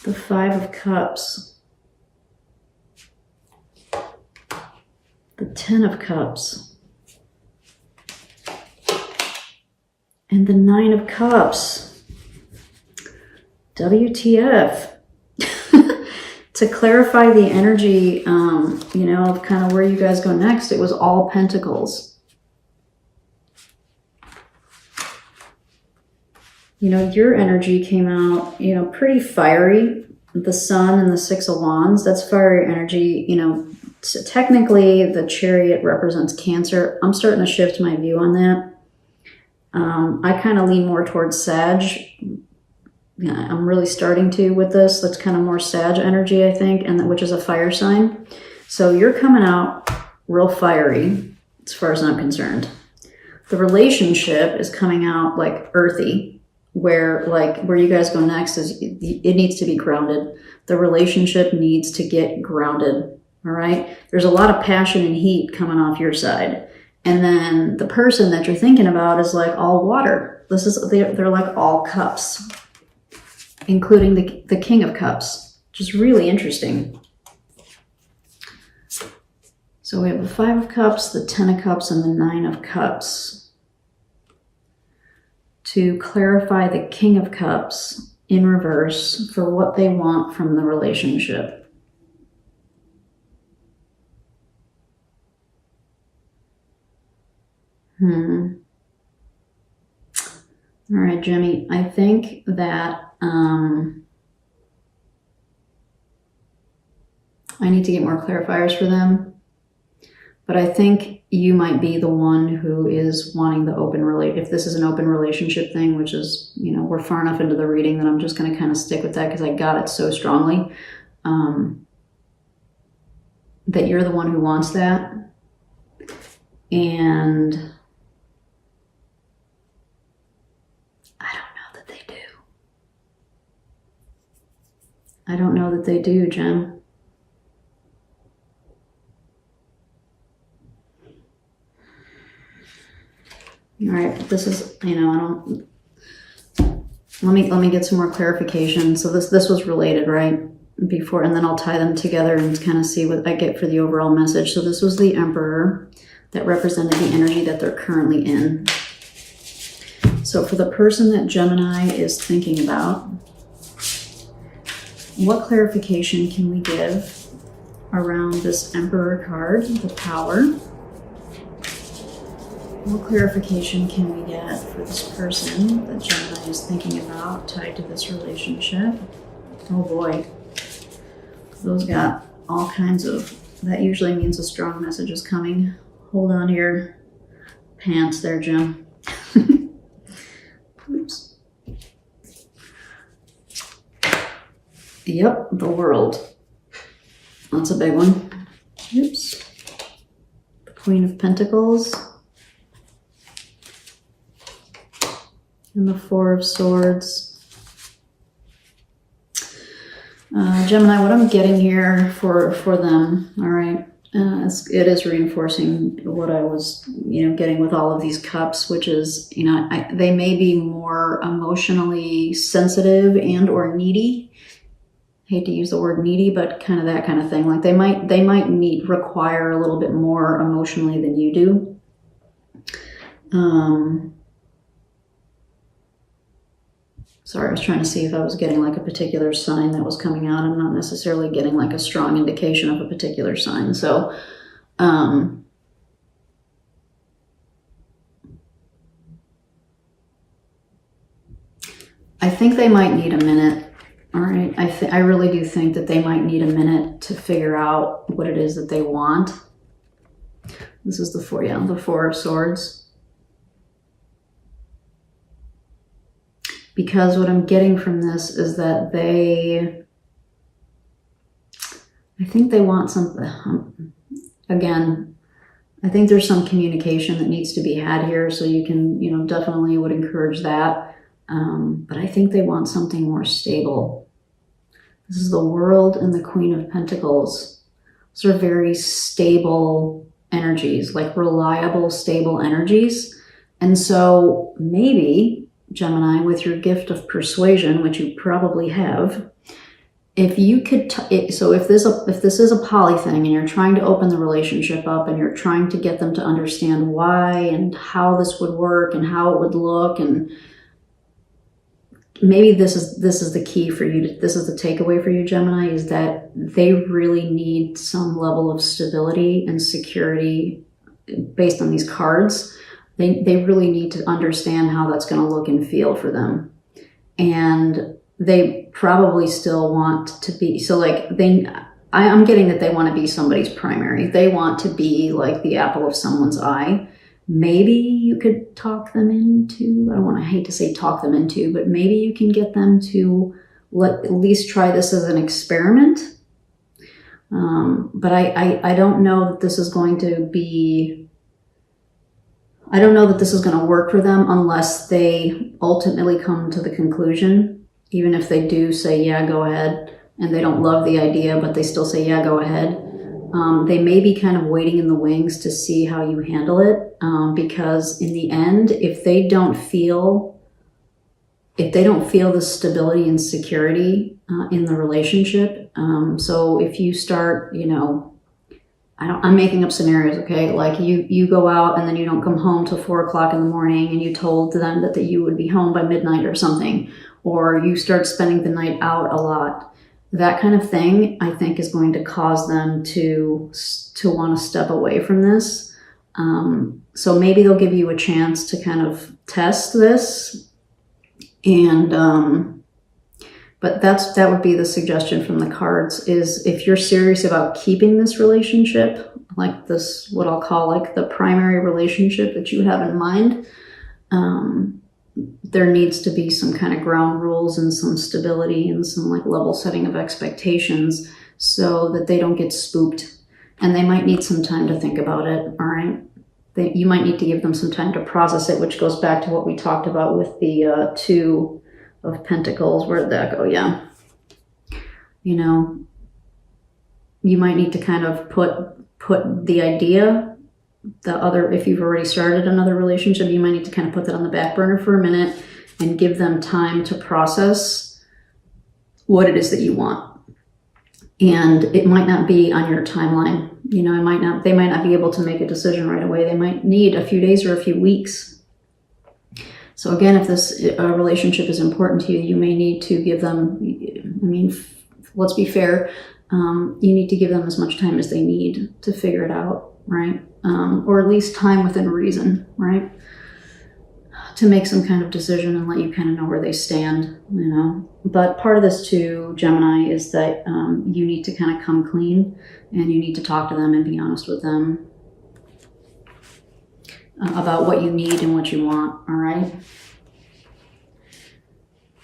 the Five of Cups, the Ten of Cups, and the Nine of Cups. WTF. To clarify the energy, you know, of kind of where you guys go next, it was all Pentacles. You know, your energy came out, you know, pretty fiery. The Sun and the Six of Wands, that's fiery energy. You know, technically the Chariot represents Cancer. I'm starting to shift my view on that. I kind of lean more towards Sag. Yeah, I'm really starting to with this. That's kind of more Sag energy, I think, and which is a fire sign. So you're coming out real fiery as far as I'm concerned. The relationship is coming out like earthy, where you guys go next is it needs to be grounded. The relationship needs to get grounded. All right. There's a lot of passion and heat coming off your side. And then the person that you're thinking about is like all water. They're like all cups, including the King of Cups, which is really interesting. So we have the Five of Cups, the Ten of Cups, and the Nine of Cups. To clarify the King of Cups in reverse for what they want from the relationship. All right, Jimmy, I think that I need to get more clarifiers for them, but I think you might be the one who is wanting the open if this is an open relationship thing, which is, you know, we're far enough into the reading that I'm just going to kind of stick with that because I got it so strongly, that you're the one who wants that. And I don't know that they do, Jem. All right, but this is, you know, let me get some more clarification. So this was related, right? Before, and then I'll tie them together and kind of see what I get for the overall message. So this was the Emperor that represented the energy that they're currently in. So for the person that Gemini is thinking about, what clarification can we give around this Emperor card, the Power? What clarification can we get for this person that Gemini is thinking about tied to this relationship? Oh boy. Those got all kinds of, that usually means a strong message is coming. Hold on to your pants there, Jim. Oops. Yep, the World. That's a big one. Oops. The Queen of Pentacles. And the Four of Swords. Gemini, what I'm getting here for them, all right, it is reinforcing what I was, you know, getting with all of these cups, which is, you know, they may be more emotionally sensitive and or needy. Hate to use the word needy, but kind of that kind of thing. Like they might require a little bit more emotionally than you do. Sorry, I was trying to see if I was getting like a particular sign that was coming out. I'm not necessarily getting like a strong indication of a particular sign. So, I think they might need a minute. All right. I really do think that they might need a minute to figure out what it is that they want. This is the Four of Swords. Because what I'm getting from this is that I think they want something. Again, I think there's some communication that needs to be had here. So you can, you know, definitely would encourage that. But I think they want something more stable. This is the World and the Queen of Pentacles. Those are very stable energies, like reliable, stable energies. And so maybe, Gemini, with your gift of persuasion, which you probably have, if you could, so if this is a poly thing and you're trying to open the relationship up and you're trying to get them to understand why and how this would work and how it would look, and maybe this is the key for you. This is the takeaway for you, Gemini, is that they really need some level of stability and security based on these cards. They really need to understand how that's going to look and feel for them. And they probably still want to be, so like I'm getting that they want to be somebody's primary. They want to be like the apple of someone's eye. Maybe you could talk them into, I hate to say talk them into, but maybe you can get them to at least try this as an experiment. But I don't know that this is going to be, I don't know that this is going to work for them unless they ultimately come to the conclusion, even if they do say, yeah, go ahead, and they don't love the idea, but they still say, yeah, go ahead. They may be kind of waiting in the wings to see how you handle it, because in the end, if they don't feel the stability and security in the relationship, so if you start, I'm making up scenarios, okay? Like you go out and then you don't come home till 4 o'clock in the morning, and you told them that you would be home by midnight or something, or you start spending the night out a lot. That kind of thing, I think, is going to cause them to want to step away from this. So maybe they'll give you a chance to kind of test this, and but that would be the suggestion from the cards, is if you're serious about keeping this relationship, like this, what I'll call like the primary relationship that you have in mind, there needs to be some kind of ground rules and some stability and some like level setting of expectations so that they don't get spooked. And they might need some time to think about it, all right? You might need to give them some time to process it, which goes back to what we talked about with the Two of Pentacles. Where'd that go? Yeah. You might need to kind of put the idea, if you've already started another relationship, you might need to kind of put that on the back burner for a minute and give them time to process what it is that you want. And it might not be on your timeline. They might not be able to make a decision right away. They might need a few days or a few weeks. So again, if this relationship is important to you, you may need to give them, let's be fair, you need to give them as much time as they need to figure it out, right? Or at least time within reason, right? To make some kind of decision and let you kind of know where they stand, But part of this too, Gemini, is that you need to kind of come clean, and you need to talk to them and be honest with them about what you need and what you want, all right?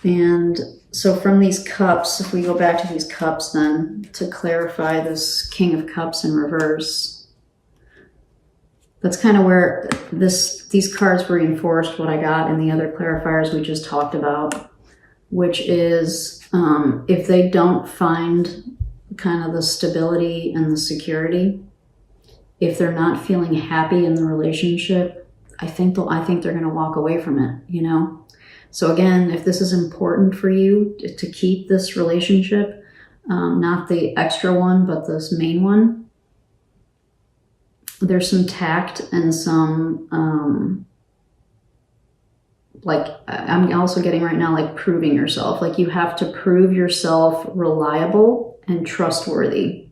And so from these cups, if we go back to these cups then, to clarify this King of Cups in reverse, that's kind of where these cards reinforced what I got in the other clarifiers we just talked about, which is if they don't find kind of the stability and the security, if they're not feeling happy in the relationship, I think they're going to walk away from it, So again, if this is important for you to keep this relationship, not the extra one, but this main one, there's some tact and some, I'm also getting right now, like proving yourself. Like you have to prove yourself reliable and trustworthy.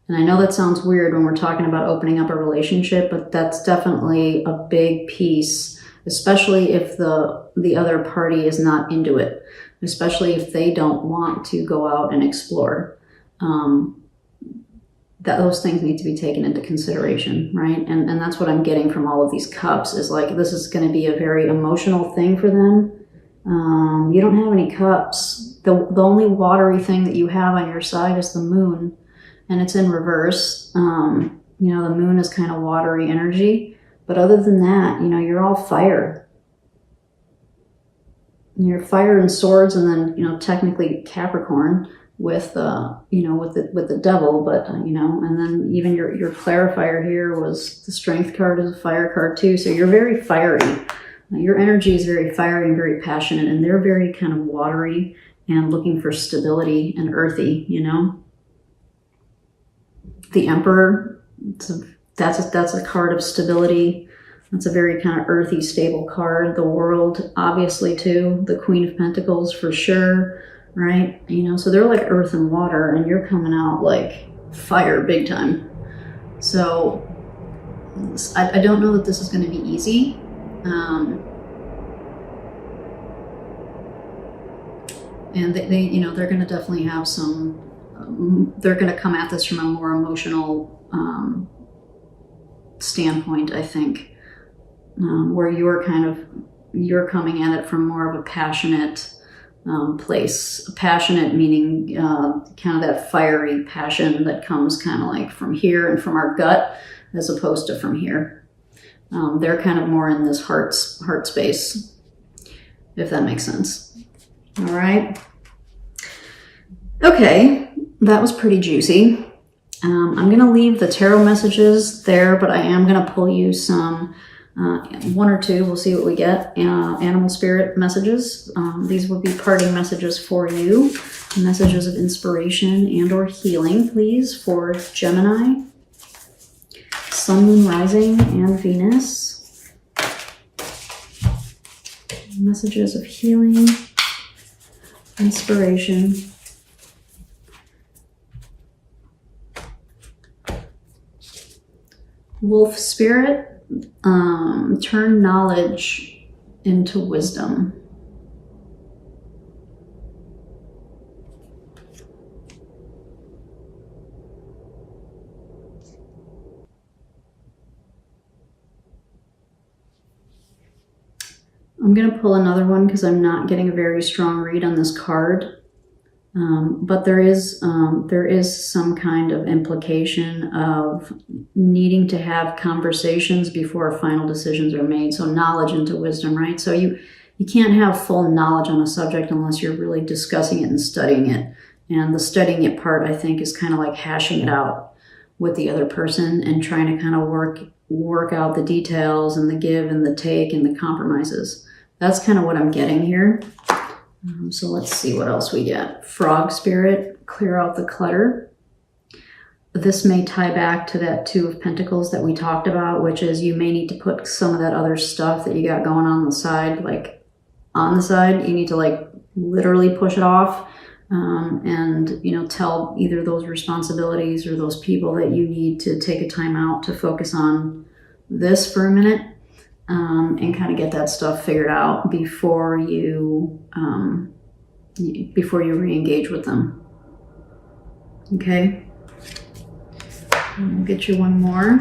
And I know that sounds weird when we're talking about opening up a relationship, but that's definitely a big piece, especially if the other party is not into it, especially if they don't want to go out and explore. That those things need to be taken into consideration, right? And that's what I'm getting from all of these cups, is like this is going to be a very emotional thing for them. You don't have any cups. The only watery thing that you have on your side is the moon, and it's in reverse. The moon is kind of watery energy, but other than that, you're all fire. You're fire and swords, and then technically Capricorn with with the devil, but and then even your clarifier here was the Strength card is a fire card too. So you're very fiery. Your energy is very fiery and very passionate, and they're very kind of watery and looking for stability and earthy, you know. The Emperor, that's a card of stability. That's a very kind of earthy, stable card. The World, obviously, too. The Queen of Pentacles, for sure, right? You know, so they're like earth and water, and you're coming out like fire big time. So I don't know that this is going to be easy. And they you know, they're going to definitely have some, they're going to come at this from a more emotional standpoint, I think. Where you're coming at it from more of a passionate place. Passionate meaning kind of that fiery passion that comes kind of like from here and from our gut, as opposed to from here. They're kind of more in this heart space, if that makes sense. All right. Okay, that was pretty juicy. I'm going to leave the tarot messages there, but I am going to pull you some one or two, we'll see what we get, animal spirit messages. These will be parting messages for you, messages of inspiration and or healing, please, for Gemini, Sun, Moon, Rising, and Venus. Messages of healing, inspiration. Wolf spirit, turn knowledge into wisdom. I'm going to pull another one because I'm not getting a very strong read on this card. But there is some kind of implication of needing to have conversations before final decisions are made. So knowledge into wisdom, right? So you can't have full knowledge on a subject unless you're really discussing it and studying it. And the studying it part, I think, is kind of like hashing it out with the other person and trying to kind of work out the details and the give and the take and the compromises. That's kind of what I'm getting here. So let's see what else we get. Frog spirit, clear out the clutter. This may tie back to that Two of Pentacles that we talked about, which is you may need to put some of that other stuff that you got going on the side, like on the side. You need to like literally push it off and, you know, tell either those responsibilities or those people that you need to take a time out to focus on this for a minute. And kind of get that stuff figured out before you re-engage with them. Okay. I'll get you one more,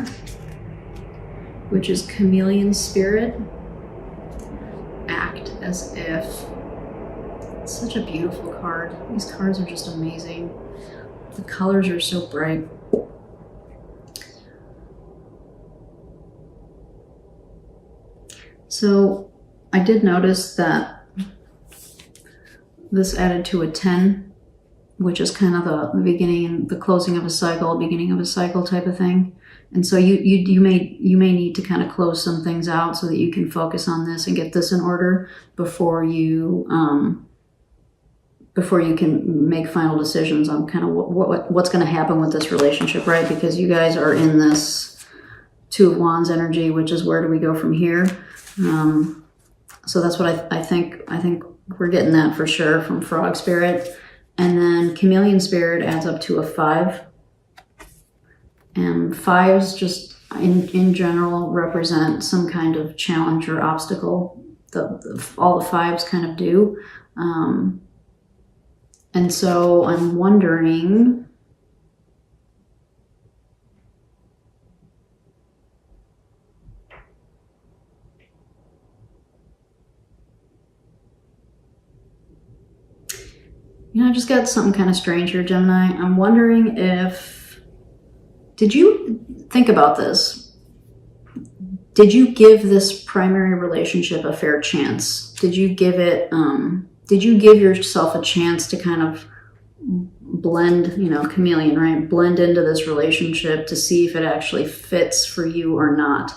which is Chameleon Spirit. Act as if. It's such a beautiful card. These cards are just amazing. The colors are so bright. So I did notice that this added to a 10, which is kind of the beginning, the closing of a cycle, beginning of a cycle type of thing. And so you may need to kind of close some things out so that you can focus on this and get this in order before you can make final decisions on kind of what's going to happen with this relationship, right? Because you guys are in this Two of Wands energy, which is where do we go from here? So that's what I think we're getting that for sure from Frog Spirit. And then Chameleon Spirit adds up to a 5. And 5s just in general represent some kind of challenge or obstacle. All the 5s kind of do. And so I'm wondering, you know, I just got something kind of strange here, Gemini. I'm wondering did you think about this? Did you give this primary relationship a fair chance? Did you give yourself a chance to kind of blend, you know, chameleon, right? Blend into this relationship to see if it actually fits for you or not.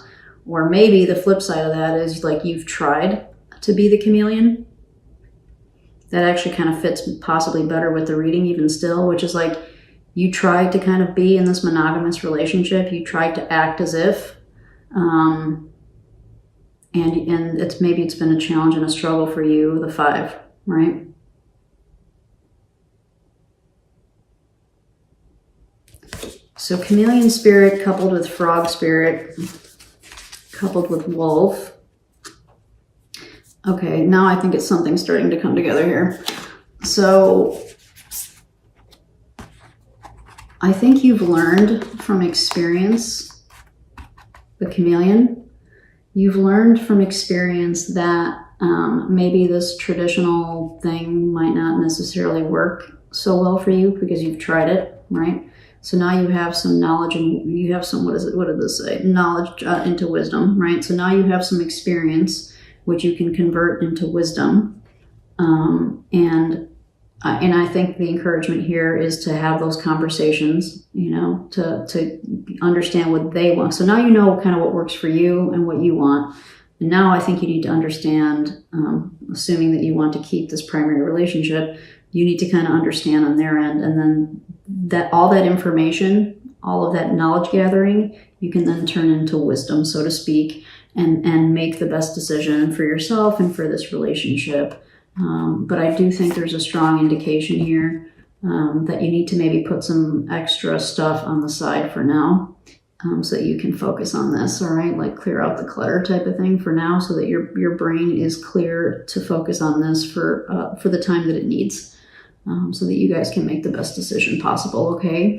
Or maybe the flip side of that is like you've tried to be the chameleon that actually kind of fits possibly better with the reading even still, which is like you tried to kind of be in this monogamous relationship. You tried to act as if, and maybe it's been a challenge and a struggle for you, the 5, right? So chameleon spirit coupled with frog spirit, coupled with wolf. Okay, now I think it's something starting to come together here. So I think you've learned from experience, the chameleon. You've learned from experience that maybe this traditional thing might not necessarily work so well for you because you've tried it, right? So now you have some knowledge and you have some, what did this say? Knowledge into wisdom, right? So now you have some experience which you can convert into wisdom. And I think the encouragement here is to have those conversations, you know, to understand what they want. So now you know kind of what works for you and what you want. And now I think you need to understand, assuming that you want to keep this primary relationship, you need to kind of understand on their end. And then that all that information, all of that knowledge gathering, you can then turn into wisdom, so to speak, and make the best decision for yourself and for this relationship. But I do think there's a strong indication here that you need to maybe put some extra stuff on the side for now, so that you can focus on this, all right? Like clear out the clutter type of thing for now, so that your brain is clear to focus on this for the time that it needs, so that you guys can make the best decision possible, okay?